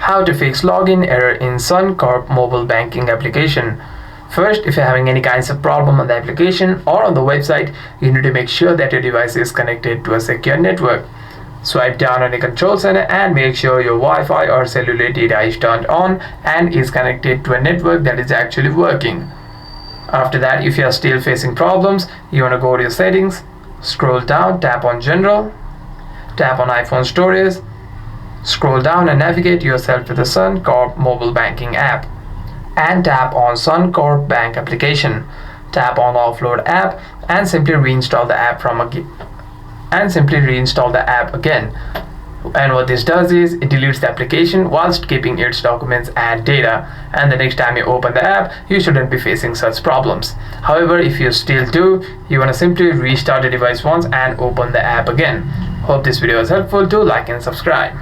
How to fix login error in Suncorp Mobile Banking application. First, if you're having any kinds of problem on the application or on the website, you need to make sure that your device is connected to a secure network. Swipe down on the control center and make sure your Wi-Fi or cellular data is turned on and is connected to a network that is actually working. After that, if you are still facing problems, you want to go to your settings, scroll down, tap on General, tap on iPhone Storage, scroll down and navigate yourself to the Suncorp Mobile Banking app and tap on Suncorp Bank application. Tap on Offload app and simply reinstall the app again. And what this does is it deletes the application whilst keeping its documents and data, and the next time you open the app you shouldn't be facing such problems. However, if you still do, you want to simply restart the device once and open the app again. Hope this video was helpful. Do like and subscribe.